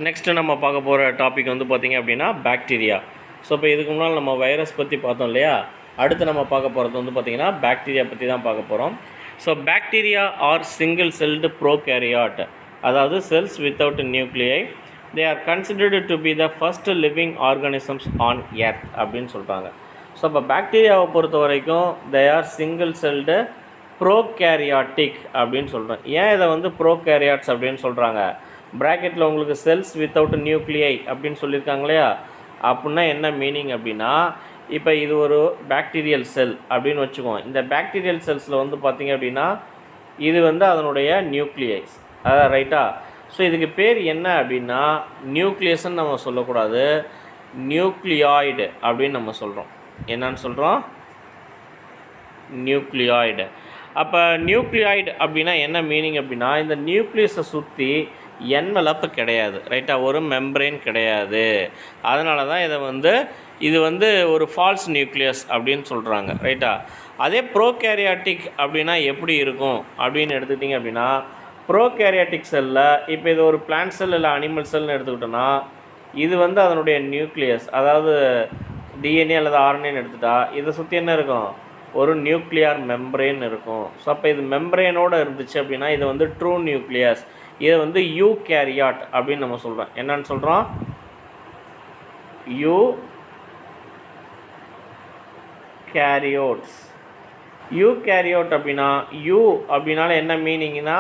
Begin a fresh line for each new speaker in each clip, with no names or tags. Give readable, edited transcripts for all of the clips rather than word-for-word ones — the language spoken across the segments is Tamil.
நெக்ஸ்ட்டு நம்ம பார்க்க போகிற டாபிக் வந்து பார்த்திங்க அப்படின்னா பாக்டீரியா. ஸோ இப்போ இதுக்கு முன்னால் நம்ம வைரஸ் பற்றி பார்த்தோம் இல்லையா, அடுத்து நம்ம பார்க்க போகிறது வந்து பார்த்திங்கன்னா பாக்டீரியா பற்றி தான் பார்க்க போகிறோம். So bacteria are single celled prokaryote, அதாவது cells without nuclei. They are considered to be the first living organisms on earth அப்படின்னு சொல்கிறாங்க. ஸோ இப்போ பாக்டீரியாவை பொறுத்த வரைக்கும் they are single celled prokaryotic அப்படின்னு சொல்கிறோம். ஏன் இதை வந்து ப்ரோகேரியாட்ஸ் அப்படின்னு சொல்கிறாங்க? ப்ராக்கெட்டில் உங்களுக்கு செல்ஸ் வித்தவுட் நியூக்ளியை அப்படின்னு சொல்லியிருக்காங்க இல்லையா, அப்படின்னா என்ன மீனிங் அப்படின்னா, இப்போ இது ஒரு பாக்டீரியல் செல் அப்படின்னு வச்சுக்குவோம். இந்த பாக்டீரியல் செல்ஸில் வந்து பார்த்திங்க அப்படின்னா இது வந்து அதனுடைய நியூக்ளியஸ், அதான் ரைட்டா. ஸோ இதுக்கு பேர் என்ன அப்படின்னா நியூக்ளியஸ்ன்னு நம்ம சொல்லக்கூடாது, நியூக்ளியாய்டு அப்படின்னு நம்ம சொல்கிறோம். என்னன்னு சொல்கிறோம்? நியூக்ளியாய்டு. அப்போ நியூக்ளியாய்டு அப்படின்னா என்ன மீனிங் அப்படின்னா, இந்த நியூக்ளியஸை சுற்றி என்வலப் கிடையாது, ரைட்டா, ஒரு மெம்பரேன் கிடையாது. அதனால தான் இது வந்து ஒரு ஃபால்ஸ் நியூக்ளியஸ் அப்படின்னு சொல்கிறாங்க, ரைட்டா. அதே ப்ரோகேரியாட்டிக் அப்படின்னா எப்படி இருக்கும் அப்படின்னு எடுத்துக்கிட்டிங்க அப்படின்னா, ப்ரோகேரியாட்டிக் செல்லில் இப்போ இது ஒரு பிளான்ட் செல் இல்லை அனிமல் செல்னு எடுத்துக்கிட்டோன்னா, இது வந்து அதனுடைய நியூக்ளியஸ், அதாவது டிஎன்ஏ அல்லது ஆர்என்ஏன்னு எடுத்துட்டா இதை சுற்றி என்ன இருக்கும்? ஒரு நியூக்ளியர் மெம்பரேன் இருக்கும். ஸோ அப்போ இது மெம்பரேனோடு இருந்துச்சு அப்படின்னா இது வந்து ட்ரூ நியூக்ளியஸ். இதை வந்து யூகேரியாட் அப்படின்னு நம்ம சொல்கிறோம். என்னன்னு சொல்கிறோம்? யூகேரியோட்ஸ். யூகேரியோட் அப்படின்னா யூ அப்படின்னால என்ன மீனிங்னா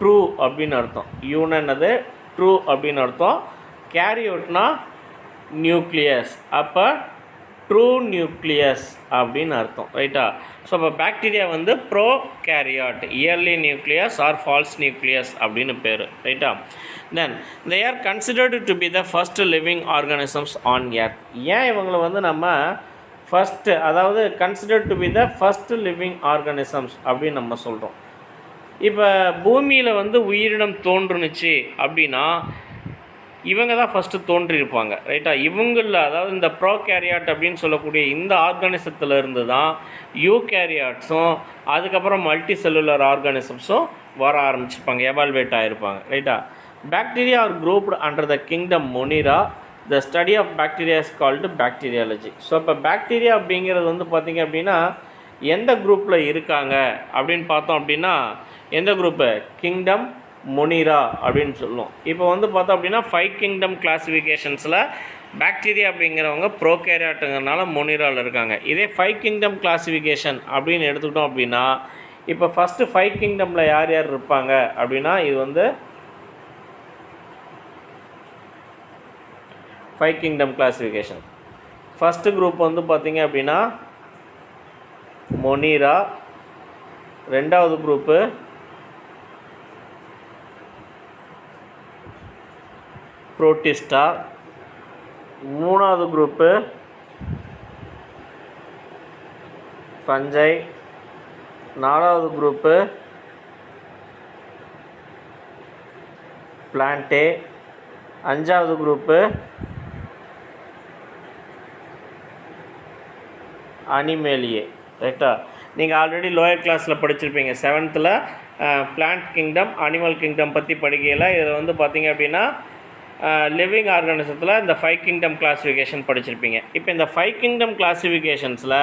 ட்ரூ அப்படின்னு அர்த்தம். யூன்னு என்னது? ட்ரூ அப்படின்னு அர்த்தம். கேரியோட்னா நியூக்ளியஸ், அப்போ ட்ரூ நியூக்ளியஸ் அப்படின்னு அர்த்தம், ரைட்டா. ஸோ இப்போ பாக்டீரியா வந்து prokaryote, early nucleus or false nucleus அப்படின்னு பேர், ரைட்டா. Then they are considered to be the first living organisms on earth. ஏன் இவங்களை வந்து நம்ம ஃபஸ்ட்டு, அதாவது considered to be the first living organisms அப்படின்னு நம்ம சொல்கிறோம்? இப்போ பூமியில் வந்து உயிரினம் தோன்றுனுச்சு அப்படின்னா இவங்க தான் ஃபஸ்ட்டு தோன்றியிருப்பாங்க, ரைட்டா. இவங்களில், அதாவது இந்த ப்ரோகேரியாட் அப்படின்னு சொல்லக்கூடிய இந்த ஆர்கானிசத்தில் இருந்து தான் யூகேரியாட்ஸும் அதுக்கப்புறம் மல்டி செல்லுலர் ஆர்கானிசம்ஸும் வர ஆரம்பிச்சிருப்பாங்க, எவால்வேட் ஆகிருப்பாங்க, ரைட்டா. Bacteria are grouped under the kingdom Monera. The study of bacteria is called bacteriology. So இப்போ பாக்டீரியா அப்படிங்கிறது வந்து பார்த்திங்க அப்படின்னா எந்த குரூப்பில் இருக்காங்க அப்படின்னு பார்த்தோம் அப்படின்னா, எந்த குரூப்பு? கிங்டம் மொனிரா அப்படின்னு சொல்லுவோம். இப்போ வந்து பார்த்தோம் அப்படின்னா 5 கிங்டம் கிளாஸிஃபிகேஷன்ஸில் பாக்டீரியா அப்படிங்கிறவங்க ப்ரோகேரியாட்டுங்கிறனால மொனிராவில் இருக்காங்க. இதே 5 கிங்டம் கிளாஸிஃபிகேஷன் அப்படின்னு எடுத்துக்கிட்டோம் அப்படின்னா, இப்போ ஃபஸ்ட்டு 5 கிங்டமில் யார் யார் இருப்பாங்க அப்படின்னா, இது வந்து 5 கிங்டம் கிளாஸிஃபிகேஷன். ஃபஸ்ட்டு குரூப் வந்து பார்த்திங்க அப்படின்னா மொனிரா. ரெண்டாவது குரூப்பு புரோட்டிஸ்டா. மூணாவது குரூப்பு ஃபஞ்சை. நாலாவது குரூப்பு பிளான்டே. அஞ்சாவது குரூப்பு அனிமேலியே, ரைட்டா. நீங்கள் ஆல்ரெடி லோயர் கிளாஸில் படிச்சிருப்பீங்க, 7th plant kingdom animal kingdom பற்றி படிக்கையில் இதில் வந்து பார்த்திங்க அப்படின்னா லிவிங் ஆர்கானிசத்தில் இந்த 5 கிங்டம் கிளாஸிஃபிகேஷன் படிச்சிருப்பீங்க. இப்போ இந்த 5 கிங்டம் கிளாஸிஃபிகேஷன்ஸில்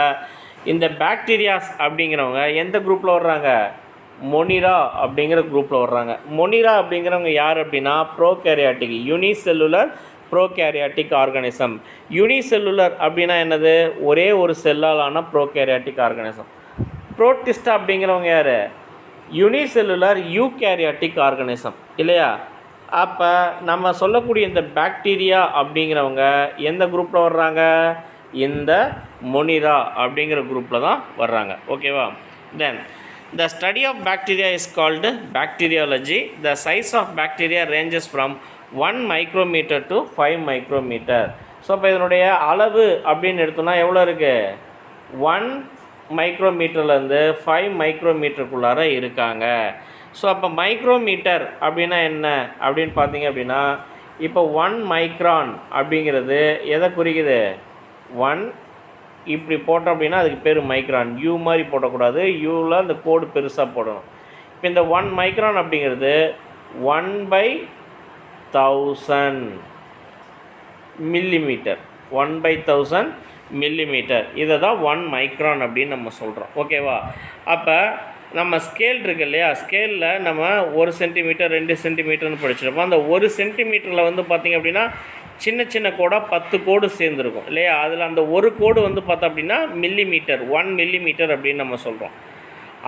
இந்த பாக்டீரியாஸ் அப்படிங்கிறவங்க எந்த குரூப்பில் வர்றாங்க? மொனிரா அப்படிங்கிற குரூப்பில் வர்றாங்க. மொனிரா அப்படிங்கிறவங்க யார் அப்படின்னா prokaryotic, unicellular prokaryotic organism. Unicellular அப்படின்னா என்னது? ஒரே ஒரு செல்லாலான ப்ரோகேரியாட்டிக் ஆர்கானிசம். புரோட்டிஸ்டா அப்படிங்கிறவங்க யார்? யூனிசெல்லுலர் யூகேரியாட்டிக் ஆர்கானிசம், இல்லையா. அப்போ நம்ம சொல்லக்கூடிய இந்த பாக்டீரியா அப்படிங்கிறவங்க எந்த குரூப்பில் வர்றாங்க? இந்த மொனிரா அப்படிங்கிற குரூப்பில் தான் வர்றாங்க, ஓகேவா. Then the study of bacteria is called bacteriology. The size of bacteria ranges from 1 micrometre to 5 micrometre. So இப்போ இதனுடைய அளவு அப்படின்னு எடுத்தோம்னா எவ்வளோ இருக்குது? 1 மைக்ரோமீட்டர்லேருந்து 5 மைக்ரோமீட்டருக்குள்ளார இருக்காங்க. ஸோ அப்போ மைக்ரோமீட்டர் அப்படின்னா என்ன அப்படின்னு பார்த்தீங்க அப்படின்னா, இப்போ 1 மைக்ரான் அப்படிங்கிறது எதை குறிக்குது? 1 இப்படி போட்டோம் அப்படின்னா அதுக்கு பேர் மைக்ரான். யூ மாதிரி போடக்கூடாது, யூவில் அந்த கோடு பெருசாக போடணும். இப்போ இந்த 1 மைக்ரான் அப்படிங்கிறது 1/10 1000 மில்லிமீட்டர், 1/1000 மில்லிமீட்டர். இதை தான் 1 மைக்ரான் அப்படின்னு நம்ம சொல்கிறோம். ஓகேவா? அப்போ நம்ம ஸ்கேல் இருக்கு இல்லையா, ஸ்கேலில் நம்ம 1 சென்டிமீட்டர் 2 சென்டிமீட்டர்னு படிச்சிருப்போம். அந்த 1 சென்டிமீட்டரில் வந்து பார்த்திங்க அப்படின்னா சின்ன சின்ன கோடாக 10 கோடு சேர்ந்துருக்கும் இல்லையா. அதில் அந்த ஒரு கோடு வந்து பார்த்தோம் அப்படின்னா மில்லிமீட்டர், 1 மில்லிமீட்டர் அப்படின்னு நம்ம சொல்கிறோம்.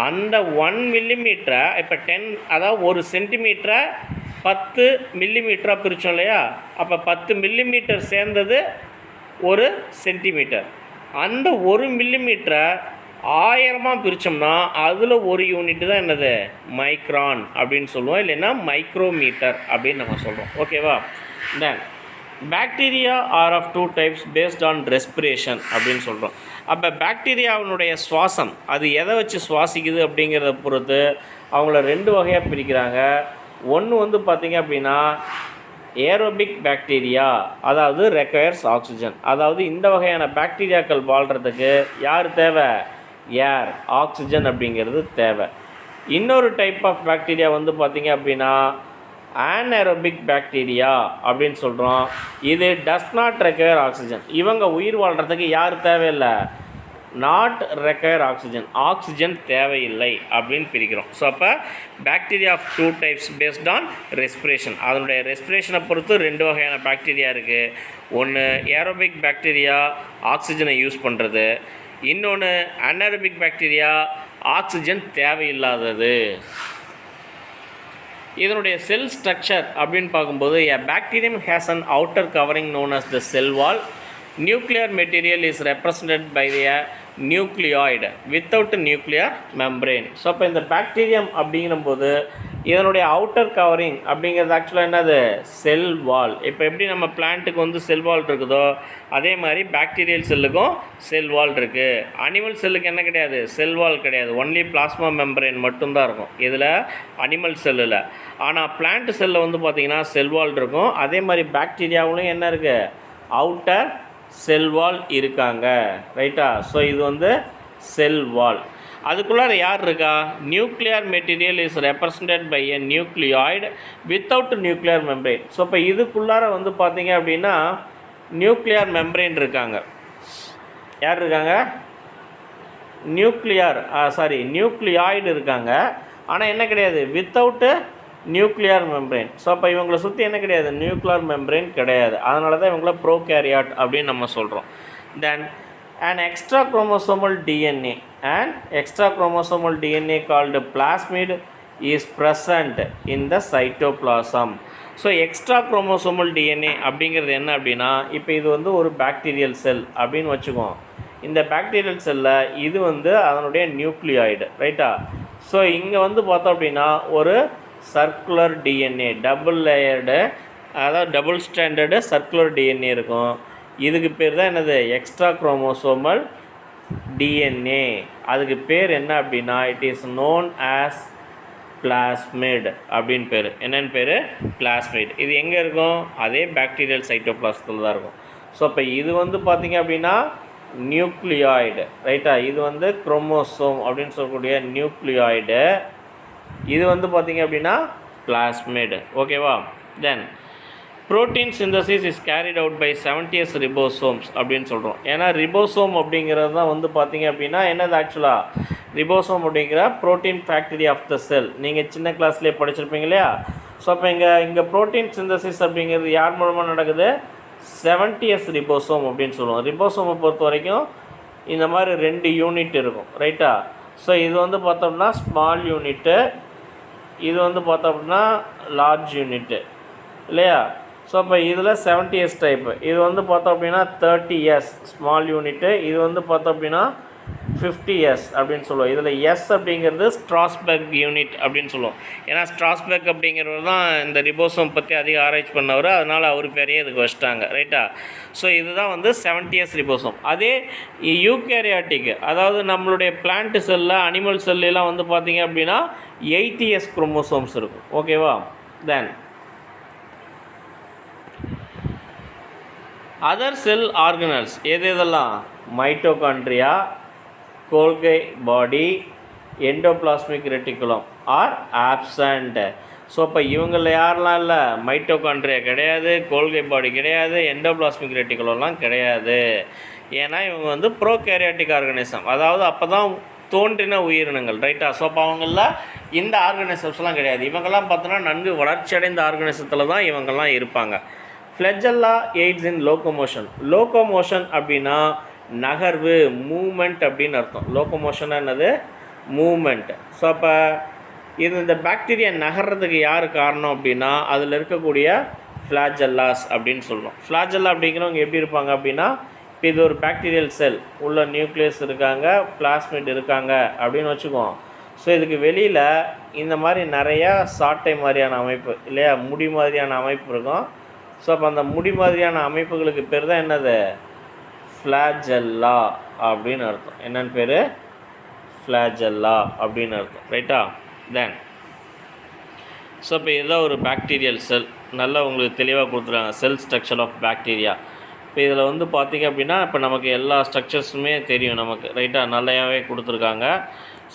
அந்த 1 மில்லிமீட்டரை இப்போ 10, அதாவது 1 சென்டிமீட்டரை 10 மில்லிமீட்டராக பிரித்தோம் இல்லையா. அப்போ 10 மில்லிமீட்டர் சேர்ந்தது 1 சென்டிமீட்டர். அந்த 1 மில்லிமீட்டரை 1000 பிரித்தோம்னா அதில் ஒரு யூனிட் தான் என்னது, மைக்ரான் அப்படின்னு சொல்லுவோம், இல்லைன்னா மைக்ரோமீட்டர் அப்படின்னு நம்ம சொல்கிறோம். ஓகேவா? Then bacteria are of 2 types based on respiration அப்படின்னு சொல்கிறோம். அப்போ பாக்டீரியாவினுடைய சுவாசம் அது எதை வச்சு சுவாசிக்குது அப்படிங்கிறத பொறுத்து அவங்கள 2 வகையாக பிரிக்கிறாங்க. ஒன்று வந்து பார்த்திங்க அப்படின்னா ஏரோபிக் பாக்டீரியா, அதாவது ரெக்வயர்ஸ் ஆக்சிஜன். அதாவது இந்த வகையான பாக்டீரியாக்கள் வாழ்கிறதுக்கு யார் தேவை, ஏர், ஆக்சிஜன் அப்படிங்கிறது தேவை. இன்னொரு டைப் ஆஃப் பாக்டீரியா வந்து பார்த்திங்க அப்படின்னா ஆன்ஏரோபிக் பாக்டீரியா அப்படின்னு சொல்கிறோம். இது டஸ் நாட் ரெக்வயர் ஆக்சிஜன். இவங்க உயிர் வாழ்கிறதுக்கு யார் தேவையில்லை, நாட் ரெக்வயர் ஆக்சிஜன், ஆக்சிஜன் தேவையில்லை அப்படின்னு பிரிக்கிறோம். ஸோ அப்போ bacteria of 2 types based on respiration. அதனுடைய ரெஸ்பிரேஷனை பொறுத்து 2 வகையான பாக்டீரியா இருக்குது. ஒன்று ஏரோபிக் பாக்டீரியா, ஆக்சிஜனை யூஸ் பண்ணுறது. இன்னொன்று அன்ஏரோபிக் பாக்டீரியா, ஆக்சிஜன் தேவையில்லாதது. இதனுடைய செல் ஸ்ட்ரக்சர் அப்படின்னு பார்க்கும்போது a bacterium has an outer covering known as the cell wall. Nuclear material is represented by a nucleoid without nuclear membrane. So அப்போ இந்த பாக்டீரியம் அப்படிங்கும்போது இதனுடைய அவுட்டர் கவரிங் அப்படிங்கிறது ஆக்சுவலாக என்னது, செல் வால். இப்போ எப்படி நம்ம பிளான்ட்டுக்கு வந்து செல் வால் இருக்குதோ அதே மாதிரி பாக்டீரியல் செல்லுக்கும் செல் வால் இருக்குது. அனிமல் செல்லுக்கு என்ன கிடையாது, செல் வால் கிடையாது, ஒன்லி பிளாஸ்மா மெம்பரேன் மட்டும்தான் இருக்கும் இதில் அனிமல் செல்லில். ஆனால் பிளான்ட் செல்லில் வந்து பார்த்திங்கன்னா செல் வால் இருக்கும். அதே மாதிரி பாக்டீரியாவிலும் என்ன இருக்குது, அவுட்டர் செல் வால் இருக்காங்க. ரைட்டா? ஸோ இது வந்து செல் வால். அதுக்குள்ளார யார் இருக்கா, nuclear material is represented by a nucleoid without nuclear membrane. So இப்போ இதுக்குள்ளார வந்து பார்த்தீங்க அப்படின்னா நியூக்ளியர் மெம்பரேன் இருக்காங்க. யார் இருக்காங்க, நியூக்ளியாய்டு இருக்காங்க. ஆனால் என்ன கிடையாது, வித்தவுட்டு நியூக்ளியர் மெம்பரேன். ஸோ அப்போ இவங்களை சுற்றி என்ன கிடையாது, நியூக்ளியர் மெம்பரேன் கிடையாது. அதனால தான் இவங்கள ப்ரோகேரியாட் அப்படின்னு நம்ம சொல்கிறோம். தென் an extra chromosomal DNA called plasmid is present in the cytoplasm. So extra chromosomal DNA அப்படிங்கிறது என்ன அப்படின்னா, இப்போ இது வந்து ஒரு பாக்டீரியல் செல் அப்படின்னு வச்சுக்குவோம். இந்த பாக்டீரியல் செல்லில் இது வந்து அதனுடைய நியூக்ளியாய்டு. ரைட்டா? ஸோ இங்கே வந்து பார்த்தோம் அப்படின்னா ஒரு சர்க்குலர் டிஎன்ஏ, டபுள் லேயர்டு, அதாவது டபுள் ஸ்டாண்டர்டு சர்க்குலர் டிஎன்ஏ இருக்கும். இதுக்கு பேர் தான் என்னது, எக்ஸ்ட்ரா குரோமோசோமல் டிஎன்ஏ. அதுக்கு பேர் என்ன அப்படின்னா it is known as plasmid அப்படின்னு பேர். என்னென்னு பேர், பிளாஸ்மிட். இது எங்கே இருக்கும், அதே பாக்டீரியல் சைட்டோபிளாசத்தில் தான் இருக்கும். ஸோ இப்போ இது வந்து பார்த்திங்க அப்படின்னா நியூக்ளியாய்டு. ரைட்டா? இது வந்து குரோமோசோம் அப்படின்னு சொல்லக்கூடிய நியூக்ளியாய்டு. இது வந்து பார்த்திங்க அப்படின்னா பிளாஸ்மிட். ஓகேவா? Then protein synthesis is carried out by 70s ribosomes அப்படின்னு சொல்கிறோம். ஏன்னா ரிபோசோம் அப்படிங்கிறது தான் வந்து பார்த்திங்க அப்படின்னா என்னது, ஆக்சுவலாக ரிபோசோம் அப்படிங்கிற ப்ரோட்டீன் ஃபேக்டரி ஆஃப் த செல். நீங்கள் சின்ன கிளாஸ்லேயே படிச்சிருப்பீங்க இல்லையா. ஸோ அப்போ இங்கே ப்ரோட்டீன் சிந்தசிஸ் அப்படிங்கிறது யார் மூலமாக நடக்குது, 70s ரிபோசோம் அப்படின்னு சொல்லுவோம். ரிபோசோமை பொறுத்த வரைக்கும் இந்த மாதிரி 2 யூனிட் இருக்கும். ரைட்டா? ஸோ இது வந்து பார்த்தோம்னா ஸ்மால் யூனிட்டு, இது வந்து பார்த்தோம் அப்படின்னா லார்ஜ் யூனிட்டு இல்லையா. ஸோ அப்போ இதில் 70s டைப்பு. இது வந்து பார்த்தோம் அப்படின்னா 30s ஸ்மால் யூனிட்டு. இது வந்து பார்த்தோம் அப்படின்னா 50s அப்படின்னு சொல்லுவோம். இதில் எஸ் அப்படிங்கிறது ஸ்ட்ராஸ்பெர்க் யூனிட் அப்படின்னு சொல்லுவோம். ஏன்னா ஸ்ட்ராஸ்பெர்க் அப்படிங்கிறவர் தான் இந்த ரிபோசோம் பற்றி அதிக ஆராய்ச்சி பண்ணவர், அதனால் அவர் பேரையே இதுக்கு வச்சிட்டாங்க. ரைட்டா? ஸோ இதுதான் வந்து 70s ரிபோசோம். அதே யூகேரியாட்டிக், அதாவது நம்மளுடைய பிளான்ட் செல்லில் அனிமல் செல்லாம் வந்து பார்த்திங்க அப்படின்னா 80s குரோமோசோம்ஸ் இருக்கும். ஓகேவா? தென் அதர் செல் ஆர்கனல்ஸ் எதெல்லாம், mitochondria, Golgi body, endoplasmic reticulum are absent. So இப்போ இவங்களில் யாரெல்லாம் இல்லை, மைட்டோகாண்ட்ரியா கிடையாது, கோல்கை பாடி கிடையாது, எண்டோபிளாஸ்மிக் ரெட்டிகுலம்லாம் கிடையாது. ஏன்னா இவங்க வந்து ப்ரோகேரியாட்டிக் ஆர்கானிசம், அதாவது அப்போ தான் தோன்றின உயிரினங்கள், ரைட்டா. ஸோ அப்போ அவங்களில் இந்த ஆர்கானிசம்ஸ்லாம் கிடையாது. இவங்கெல்லாம் பார்த்தோன்னா நன்கு வளர்ச்சி அடைந்த ஆர்கானிசத்தில் தான் இவங்கெல்லாம் இருப்பாங்க. ஃப்ளெஜெல்லா எய்ட்ஸ் இன் லோகோமோஷன். லோகோமோஷன் அப்படின்னா நகர்வு, மூமெண்ட் அப்படின்னு அர்த்தம். லோகோமோஷன் என்னது, மூமெண்ட். ஸோ அப்போ இந்த பாக்டீரியா நகர்றதுக்கு யார் காரணம் அப்படின்னா அதில் இருக்கக்கூடிய ஃப்ளாஜெல்லாஸ் அப்படின்னு சொல்கிறோம். ஃப்ளாஜெல்லா அப்படிங்கிறவங்க எப்படி இருப்பாங்க அப்படின்னா, இப்போ இது ஒரு பாக்டீரியல் செல், உள்ள நியூக்ளியஸ் இருக்காங்க, பிளாஸ்மிட் இருக்காங்க அப்படின்னு வச்சுக்குவோம். ஸோ இதுக்கு வெளியில் இந்த மாதிரி நிறையா சாட்டை மாதிரியான அமைப்பு இல்லையா, முடி மாதிரியான அமைப்பு இருக்கும். ஸோ அப்போ அந்த முடி மாதிரியான அமைப்புகளுக்கு பேர் தான் என்னது, ஃப்ளாஜெல்லா அப்படின்னு அர்த்தம். என்னென்னு பேர், ஃப்ளாஜெல்லா அப்படின்னு அர்த்தம், ரைட்டா. தென் ஸோ இப்போ இதுதான் ஒரு பாக்டீரியல் செல், நல்லா உங்களுக்கு தெளிவாக கொடுத்துருக்காங்க செல் ஸ்ட்ரக்சர் ஆஃப் பாக்டீரியா. இப்போ இதில் வந்து பார்த்திங்க அப்படின்னா இப்போ நமக்கு எல்லா ஸ்ட்ரக்சர்ஸுமே தெரியும் நமக்கு, ரைட்டாக நல்லாவே கொடுத்துருக்காங்க.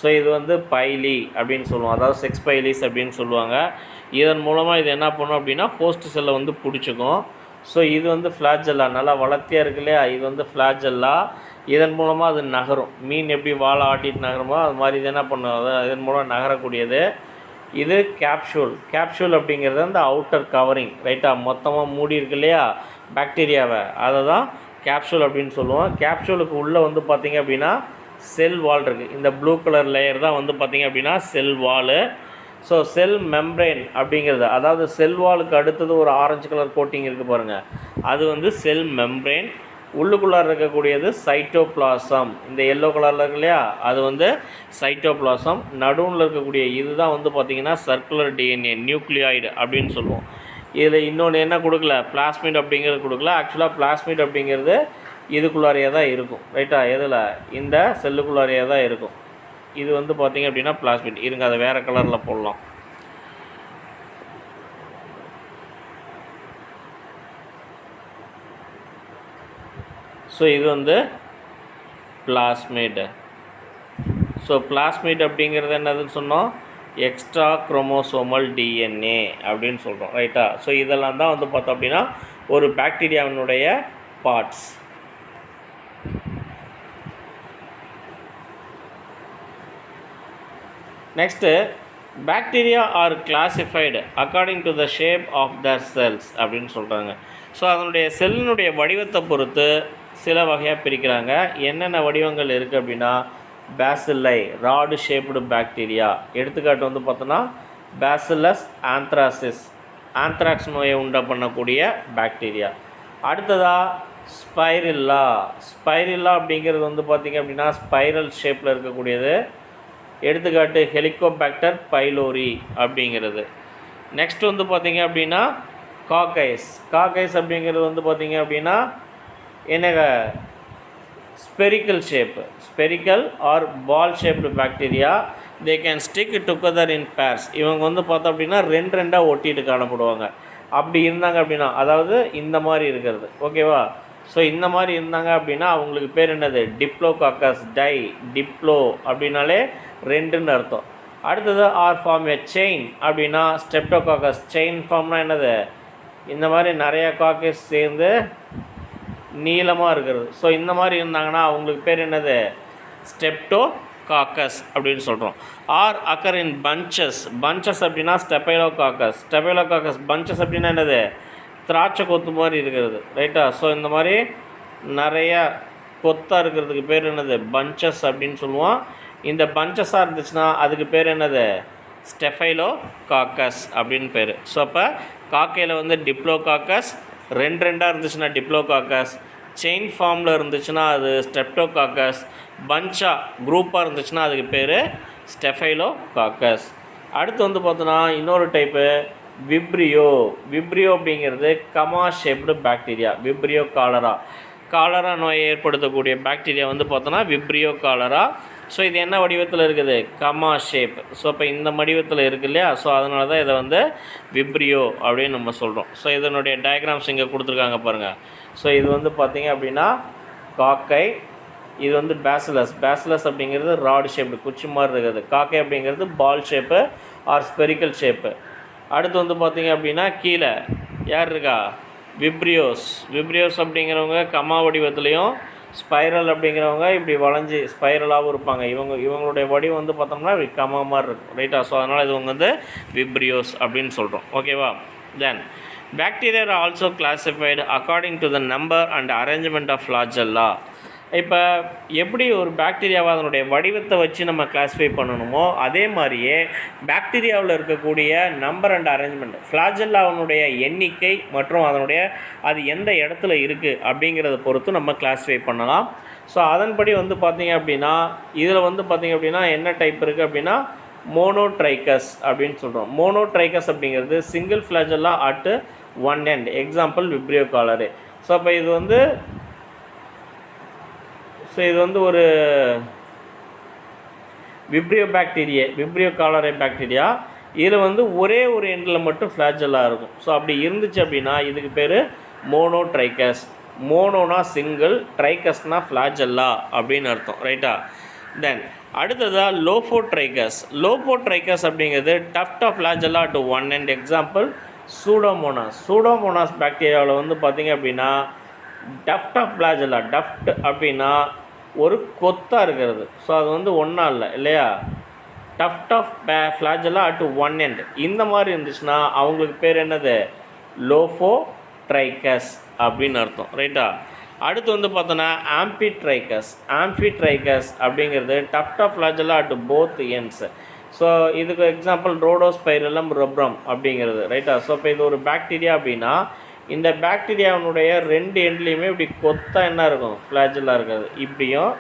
ஸோ இது வந்து பைலி அப்படின்னு சொல்லுவோம், அதாவது செக்ஸ் பைலிஸ் அப்படின்னு சொல்லுவாங்க. இதன் மூலமாக இது என்ன பண்ணும் அப்படின்னா ஹோஸ்ட் செல்லை வந்து பிடிச்சிக்கும். ஸோ இது வந்து ஃப்ளாஜெல்லா, நல்லா வளர்த்தியாக இருக்கு இல்லையா, இது வந்து ஃப்ளாஜெல்லா. இதன் மூலமாக அது நகரும், மீன் எப்படி வாழை ஆட்டிட்டு நகருமோ அது மாதிரி இது என்ன பண்ணும், இதன் மூலம் நகரக்கூடியது. இது கேப்சூல். கேப்சூல் அப்படிங்கிறது அந்த அவுட்டர் கவரிங், ரைட்டாக மொத்தமாக மூடி இருக்கு இல்லையா பாக்டீரியாவை, அதை தான் கேப்சூல் அப்படின்னு சொல்லுவோம். கேப்சூலுக்கு உள்ளே வந்து பார்த்திங்க அப்படின்னா செல் வால் இருக்குது. இந்த ப்ளூ கலர் லேயர் தான் வந்து பார்த்திங்க அப்படின்னா செல் வாலு. ஸோ செல் மெம்ப்ரெயின் அப்படிங்கிறது, அதாவது செல் வாலுக்கு அடுத்தது ஒரு ஆரஞ்சு கலர் கோட்டிங் இருக்குது பாருங்கள், அது வந்து செல் மெம்ப்ரெயின். உள்ளுக்குள்ளார இருக்கக்கூடியது சைட்டோபிளாசம், இந்த எல்லோ கலரில் இருக்கு இல்லையா, அது வந்து சைட்டோபிளாசம். நடுவில் இருக்கக்கூடிய இதுதான் வந்து பார்த்திங்கன்னா சர்க்குலர் டிஎன்ஏ, நியூக்ளியாய்டு அப்படின்னு சொல்லுவோம். இதில் இன்னொன்று என்ன கொடுக்கல, பிளாஸ்மிட் அப்படிங்கிறது கொடுக்கல. ஆக்சுவலாக பிளாஸ்மிட் அப்படிங்கிறது இதுக்குள்ளாரையே தான் இருக்கும், ரைட்டா. எதில், இந்த செல்லுக்குள்ளாரையே தான் இருக்கும். இது வந்து பார்த்திங்க அப்படின்னா பிளாஸ்மிட். இருங்க அதை வேறு கலரில் போடலாம். ஸோ இது வந்து பிளாஸ்மிட். ஸோ பிளாஸ்மிட் அப்படிங்கிறது என்னதுன்னு சொன்னோம், எக்ஸ்ட்ரா குரோமோசோமல் டிஎன்ஏ அப்படின்னு சொல்கிறோம், ரைட்டா. ஸோ இதெல்லாம் தான் வந்து பார்த்தோம் அப்படின்னா ஒரு பாக்டீரியாவினுடைய parts. Next, bacteria are classified according to the shape of the cells அப்படின்னு சொல்கிறாங்க. ஸோ அதனுடைய செல்லினுடைய வடிவத்தை பொறுத்து சில வகையாக பிரிக்கிறாங்க. என்னென்ன வடிவங்கள் இருக்குது அப்படின்னா, பேசில்லை, ராடு ஷேப்டு பாக்டீரியா. எடுத்துக்காட்டு வந்து பார்த்தோன்னா பேசிலஸ் ஆந்த்ராசிஸ், ஆந்த்ராக்ஸ் நோயை உண்டா பண்ணக்கூடிய பாக்டீரியா. அடுத்ததாக ஸ்பைரில்லா. ஸ்பைரில்லா அப்படிங்கிறது வந்து பார்த்திங்க அப்படின்னா ஸ்பைரல் ஷேப்பில் இருக்கக்கூடியது. எடுத்துக்காட்டு ஹெலிகோபாக்டர் பைலோரி அப்படிங்கிறது. நெக்ஸ்ட் வந்து பார்த்திங்க அப்படின்னா காக்கைஸ். காக்கைஸ் அப்படிங்கிறது வந்து பார்த்திங்க அப்படின்னா என்ன, spherical shape, spherical or ball shaped bacteria. They can stick together in pairs. இவங்க வந்து பார்த்தோம் அப்படின்னா ரெண்டாக ஒட்டிட்டு காணப்படுவாங்க. அப்படி இருந்தாங்க அப்படின்னா, அதாவது இந்த மாதிரி இருக்கிறது, ஓகேவா. ஸோ இந்த மாதிரி இருந்தாங்க அப்படின்னா அவங்களுக்கு பேர் என்னது, டிப்ளோகாக்கஸ். டிப்ளோ அப்படின்னாலே ரெண்டுன்னு அர்த்தம். அடுத்தது ஆர் ஃபார்ம் எ செயின் அப்படின்னா ஸ்டெப்டோகாக்கஸ். செயின் ஃபார்ம்னா என்னது, இந்த மாதிரி நிறையா காக்கஸ் சேர்ந்து நீளமாக இருக்கிறது. ஸோ இந்த மாதிரி இருந்தாங்கன்னா அவங்களுக்கு பேர் என்னது, ஸ்டெப்டோகாக்கஸ் அப்படின்னு சொல்கிறோம். Or occur in bunches. Bunches அப்படின்னா ஸ்டெபைலோகாக்கஸ். ஸ்டெபைலோகாக்கஸ். பஞ்சஸ் அப்படின்னா என்னது, திராட்சை கொத்து மாதிரி இருக்கிறது, ரைட்டா. ஸோ இந்த மாதிரி நிறையா கொத்தாக இருக்கிறதுக்கு பேர் என்னது, பஞ்சஸ் அப்படின்னு சொல்லுவோம். இந்த பஞ்சஸாக இருந்துச்சுன்னா அதுக்கு பேர் என்னது, ஸ்டெஃபைலோகாக்கஸ் அப்படின்னு பேர். ஸோ அப்போ காக்கையில் வந்து டிப்ளோகாக்கஸ், ரெண்டாக இருந்துச்சுன்னா டிப்ளோகாக்கஸ், செயின் ஃபார்மில் இருந்துச்சுன்னா அது ஸ்டெப்டோகாக்கஸ், பஞ்சாக குரூப்பாக இருந்துச்சுன்னா அதுக்கு பேர் ஸ்டெஃபைலோகாக்கஸ். அடுத்து வந்து பார்த்தோன்னா இன்னொரு டைப்பு விப்ரியோ. விப்ரியோ அப்படிங்கிறது comma shaped bacteria. Vibrio cholera. Cholera நோயை ஏற்படுத்தக்கூடிய பாக்டீரியா வந்து பார்த்தோன்னா விப்ரியோ காலரா. ஸோ இது என்ன வடிவத்தில் இருக்குது, கமா ஷேப். ஸோ இப்போ இந்த வடிவத்தில் இருக்குது இல்லையா, ஸோ அதனால தான் இதை வந்து விப்ரியோ அப்படின்னு நம்ம சொல்கிறோம். ஸோ இதனுடைய டயக்ராம்ஸ் இங்கே கொடுத்துருக்காங்க பாருங்கள். ஸோ இது வந்து பார்த்திங்க அப்படின்னா காக்கை, இது வந்து பேசிலஸ். பேசிலஸ் அப்படிங்கிறது ராடு ஷேப்பு, குச்சி மாதிரி இருக்குது. காக்கை அப்படிங்கிறது பால் ஷேப்பு ஆர் ஸ்பெரிக்கல் ஷேப்பு. அடுத்து வந்து பார்த்திங்க அப்படின்னா கீழே யார் இருக்கா, விப்ரியோஸ். விப்ரியோஸ் அப்படிங்கிறவங்க கமா வடிவத்துலேயும், ஸ்பைரல் அப்படிங்கிறவங்க இப்படி வளைஞ்சி ஸ்பைரலாகவும் இருப்பாங்க. இவங்களுடைய வடிவம் வந்து பார்த்தோம்னா இப்படி கமா மாதிரி இருக்கும், ரைட்டா. ஸோ அதனால் இது வந்து விப்ரியோஸ் அப்படின்னு சொல்கிறோம், ஓகேவா. Then bacteria are also classified according to the number and arrangement of flagella. இப்போ எப்படி ஒரு பாக்டீரியாவை அதனுடைய வடிவத்தை வச்சு நம்ம கிளாஸிஃபை பண்ணணுமோ அதே மாதிரியே பாக்டீரியாவில் இருக்கக்கூடிய நம்பர் அண்ட் அரேஞ்ச்மெண்ட், ஃப்ளாஜெல்லாவினுடைய எண்ணிக்கை மற்றும் அதனுடைய அது எந்த இடத்துல இருக்குது அப்படிங்கிறத பொறுத்து நம்ம கிளாஸிஃபை பண்ணலாம். ஸோ அதன்படி வந்து பார்த்திங்க அப்படின்னா இதில் வந்து பார்த்திங்க அப்படின்னா என்ன டைப் இருக்குது அப்படின்னா மோனோட்ரைக்கஸ் அப்படின்னு சொல்கிறோம். மோனோட்ரைக்கஸ் அப்படிங்கிறது single flagella at one end, example Vibrio காலரே. So அப்போ இது வந்து ஒரு விப்ரியோ பாக்டீரியா, விப்ரியோ காலரே பாக்டீரியா. இதில் வந்து ஒரே ஒரு எண்டில் மட்டும் ஃப்ளாஜெல்லாம் இருக்கும். ஸோ அப்படி இருந்துச்சு அப்படின்னா இதுக்கு பேர் மோனோட்ரைக்கஸ். மோனோனா சிங்கிள், ட்ரைக்கஸ்னா ஃப்ளாஜெல்லா அப்படின்னு அர்த்தம், ரைட்டா. தென் அடுத்ததாக லோஃபோட்ரைக்கஸ். லோஃபோட்ரைக்கஸ் அப்படிங்கிறது tuft of flagella to one end, example pseudomonas. Pseudomonas பாக்டீரியாவில் வந்து பார்த்திங்க அப்படின்னா டஃப்ட் ஆஃப் ஃப்ளாஜெல்லா, டஃப்ட் அப்படின்னா ஒரு கொத்தாக இருக்கிறது. ஸோ அது வந்து ஒன்றா இல்லை இல்லையா, tuft of flagella at one end இந்த மாதிரி இருந்துச்சுன்னா அவங்களுக்கு பேர் என்னது, லோஃபோட்ரைக்கஸ் அப்படின்னு அர்த்தம், ரைட்டா. அடுத்து வந்து பார்த்தோன்னா ஆம்பிட்ரைக்கஸ். ஆம்பிட்ரைக்கஸ் அப்படிங்கிறது tuft of flagella at both ends. So இதுக்கு எக்ஸாம்பிள் ரோடோஸ்பைரலம் ரப்ரம் அப்படிங்கிறது, ரைட்டா. ஸோ இப்போ இது ஒரு பாக்டீரியா அப்படின்னா இந்த பாக்டீரியாவினுடைய ரெண்டு எண்ட்லேயுமே இப்படி கொத்தா என்ன இருக்கும், ஃப்ளாஜெல்லா இருக்காது, இப்படியும்.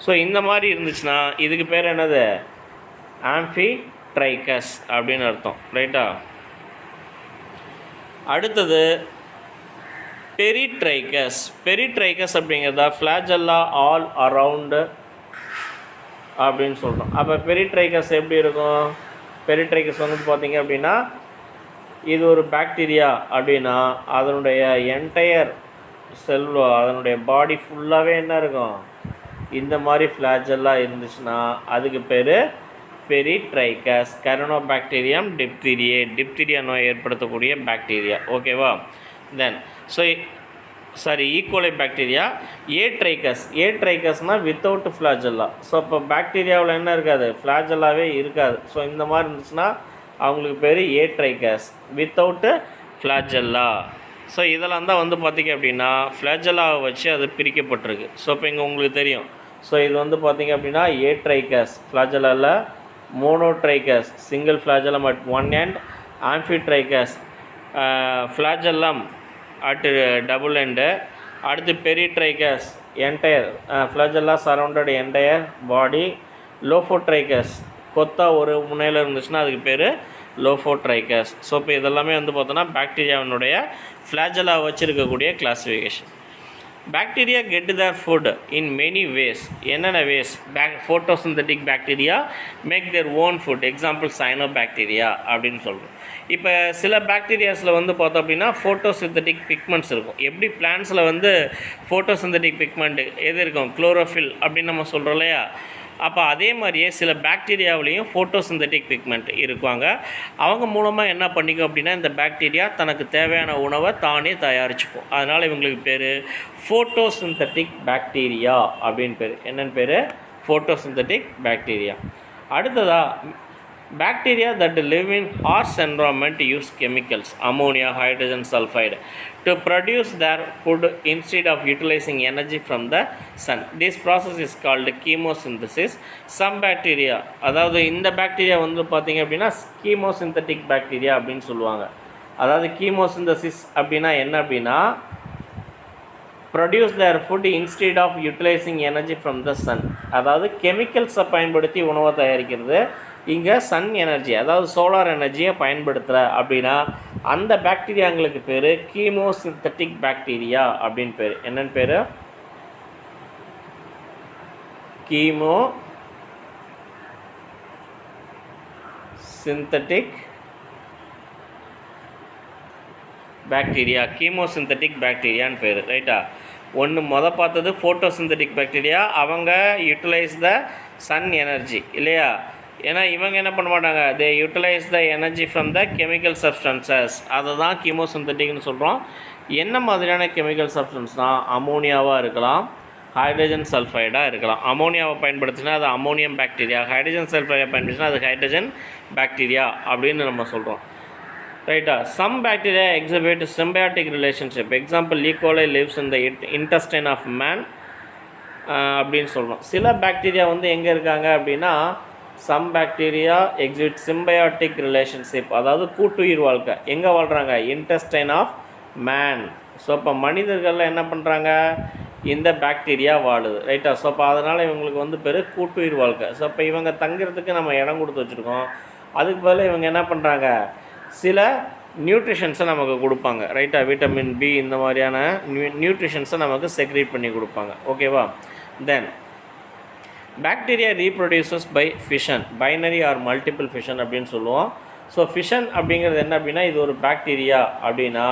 ஸோ இந்த மாதிரி இருந்துச்சுன்னா இதுக்கு பேர் என்னது, ஆம்பிட்ரைக்கஸ் அப்படின்னு அர்த்தம், ரைட்டா. அடுத்தது பெரிட்ரைக்கஸ். பெரிட்ரைக்கஸ் அப்படிங்கிறதா ஃப்ளாஜெல்லா ஆல் அரவுண்டு அப்படின்னு சொல்கிறோம். அப்போ பெரிட்ரைக்கஸ் எப்படி இருக்கும், பெரிட்ரைக்கஸ் வந்து பார்த்திங்க அப்படின்னா இது ஒரு பாக்டீரியா அப்படின்னா அதனுடைய என்டையர் செல், அதனுடைய பாடி ஃபுல்லாகவே என்ன இருக்கும், இந்த மாதிரி ஃப்ளாஜெல்லாம் இருந்துச்சுன்னா அதுக்கு பேர் பெரிட்ரைக்கஸ். கரோனோபாக்டீரியம் டிப்தீரியே, டிப்தீரியா நோய் ஏற்படுத்தக்கூடிய பாக்டீரியா, ஓகேவா. Then E coli bacteria. ஏட்ரைக்கஸ். ஏட்ரைக்கஸ்னால் வித்தவுட் ஃப்ளாஜெல்லா. ஸோ இப்போ பாக்டீரியாவில் என்ன இருக்காது, ஃப்ளாஜெல்லாவே இருக்காது. ஸோ இந்த மாதிரி இருந்துச்சுன்னா அவங்களுக்கு பேர் ஏட்ரைக்கஸ், வித்தவுட்டு ஃப்ளாஜெல்லா. ஸோ இதெல்லாம் தான் வந்து பார்த்திங்க அப்படின்னா ஃப்ளாஜெல்லாவை வச்சு அது பிரிக்கப்பட்டிருக்கு. ஸோ இப்போ இங்கே உங்களுக்கு தெரியும். ஸோ இது வந்து பார்த்திங்க அப்படின்னா ஏட்ரைக்கஸ், ஃப்ளாஜெல்லாவில் monotrichous, single flagellum at one end, amphitrichous flagellum at double end. அடுத்து peritrichous entire flagella surrounded entire body. Lophotrichous கொத்தா ஒரு முனையில் இருந்துச்சுன்னா அதுக்கு பேர் லோஃபோட்ரைக்கஸ். ஸோ இப்போ இதெல்லாமே வந்து பார்த்தோன்னா பாக்டீரியாவினுடைய ஃப்ளாஜெல்லா வச்சுருக்கக்கூடிய classification. Bacteria get their food in many ways. என்னென்ன ways, photosynthetic bacteria make their own food, example cyanobacteria அப்படின்னு சொல்கிறோம். இப்போ சில பாக்டீரியாஸில் வந்து பார்த்தோம் அப்படின்னா ஃபோட்டோசிந்தட்டிக் பிக்மெண்ட்ஸ் இருக்கும். எப்படி பிளான்ஸில் வந்து ஃபோட்டோசிந்தட்டிக் பிக்மெண்ட் எது இருக்கும், குளோரோஃபில் அப்படின்னு நம்ம சொல்கிறோம் இல்லையா. அப்போ அதே மாதிரியே சில பாக்டீரியாவிலையும் ஃபோட்டோசிந்தட்டிக் பிக்மெண்ட் இருக்குவாங்க. அவங்க மூலமாக என்ன பண்ணிக்கும் அப்படின்னா இந்த பாக்டீரியா தனக்கு தேவையான உணவை தானே தயாரிச்சுக்கும். அதனால் இவங்களுக்கு பேர் ஃபோட்டோசிந்தட்டிக் பாக்டீரியா அப்படின்னு பேர். என்னென்னு பேர், ஃபோட்டோசிந்தட்டிக் பாக்டீரியா. அடுத்ததாக bacteria that live in harsh environment use chemicals, ammonia, hydrogen sulfide, to produce their food instead of utilizing energy from the sun. This process is called chemosynthesis. Some bacteria, அதாவது இந்த பாக்டீரியா வந்து பார்த்திங்க அப்படின்னா கீமோசிந்தட்டிக் பாக்டீரியா அப்படின்னு சொல்லுவாங்க. அதாவது கீமோசிந்தசிஸ் அப்படின்னா என்ன அப்படின்னா produce their food instead of utilizing energy from the sun. அதாவது கெமிக்கல்ஸை பயன்படுத்தி உணவை தயாரிக்கிறது. இங்கே சன் எனர்ஜி அதாவது சோலார் எனர்ஜியை பயன்படுத்துகிற அப்படின்னா அந்த பாக்டீரியாங்களுக்கு பேர் கீமோசிந்தட்டிக் பாக்டீரியா அப்படின்னு பேர். என்னென்னு பேர், கீமோ சிந்தட்டிக் பாக்டீரியா, கீமோசிந்தட்டிக் பாக்டீரியான்னு பேர், ரைட்டா. ஒன்று பார்த்தது ஃபோட்டோசிந்தட்டிக் பாக்டீரியா, அவங்க யூட்டிலைஸ் த சன் எனர்ஜி இல்லையா. ஏன்னா இவங்க என்ன பண்ண மாட்டாங்க, they utilise the energy from the chemical substances. அதை தான் கீமோசிந்தட்டிக்னு சொல்கிறோம். என்ன மாதிரியான கெமிக்கல் சப்ஸ்டன்ஸ்னால் அமோனியாவாக இருக்கலாம், ஹைட்ரஜன் சல்ஃபைடாக இருக்கலாம். அமோனியாவை பயன்படுத்தினா அது அமோனியம் பாக்டீரியா, ஹைட்ரஜன் சல்ஃபைடை பயன்படுத்தினா அது ஹைட்ரஜன் பாக்டீரியா அப்படின்னு நம்ம சொல்கிறோம். ரைட்டா? Some bacteria exhibit symbiotic relationship. Example E coli lives in the intestine of man அப்படின்னு சொல்கிறோம். சில பாக்டீரியா வந்து எங்கே இருக்காங்க அப்படின்னா, some bacteria exhibit symbiotic relationship, அதாவது கூட்டுயிர் வாழ்க்கை. எங்கே வாழ்கிறாங்க? Intestine of man. ஸோ இப்போ மனிதர்களில் என்ன பண்ணுறாங்க, இந்த பாக்டீரியா வாழுது. ரைட்டா? ஸோ அப்போ அதனால் இவங்களுக்கு வந்து பேர் கூட்டுயிர் வாழ்க்கை. ஸோ இப்போ இவங்க தங்கிறதுக்கு நம்ம இடம் கொடுத்து வச்சுருக்கோம். அதுக்கு பதிலாக இவங்க என்ன பண்ணுறாங்க, சில நியூட்ரிஷன்ஸை நமக்கு கொடுப்பாங்க. ரைட்டா? விட்டமின் பி இந்த மாதிரியான நியூட்ரிஷன்ஸை நமக்கு செக்ரேட் பண்ணி கொடுப்பாங்க. ஓகேவா? Then bacteria reproduces by fission, binary or multiple fission அப்படின்னு சொல்லுவோம். ஸோ ஃபிஷன் அப்படிங்கிறது என்ன அப்படின்னா, இது ஒரு பாக்டீரியா அப்படின்னா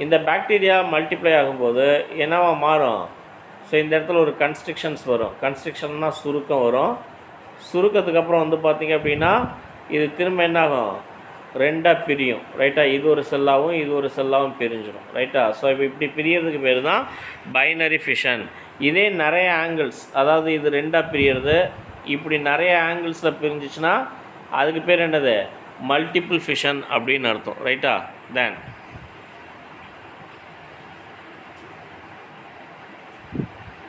இந்த பாக்டீரியா மல்டிப்ளை ஆகும்போது என்னவா மாறும்? ஸோ இந்த இடத்துல ஒரு கன்ஸ்ட்ரிக்ஷன்ஸ் வரும். கன்ஸ்ட்ரிக்ஷன்னா சுருக்கம் வரும். சுருக்கத்துக்கு அப்புறம் வந்து பார்த்திங்க அப்படின்னா இது திரும்ப என்னாகும், ரெண்டாக பிரியும். ரைட்டா? இது ஒரு செல்லாகவும் இது ஒரு செல்லாகவும் பிரிஞ்சிடும். ரைட்டா? ஸோ இப்போ இப்படி பிரியறதுக்கு பேர் தான் பைனரி ஃபிஷன். இதே நிறைய ஆங்கிள்ஸ், அதாவது இது ரெண்டாக பிரியறது, இப்படி நிறைய ஆங்கிள்ஸில் பிரிஞ்சிச்சுன்னா அதுக்கு பேர் என்னது, மல்டிபிள் ஃபிஷன் அப்படின்னு அர்த்தம். ரைட்டா? தென்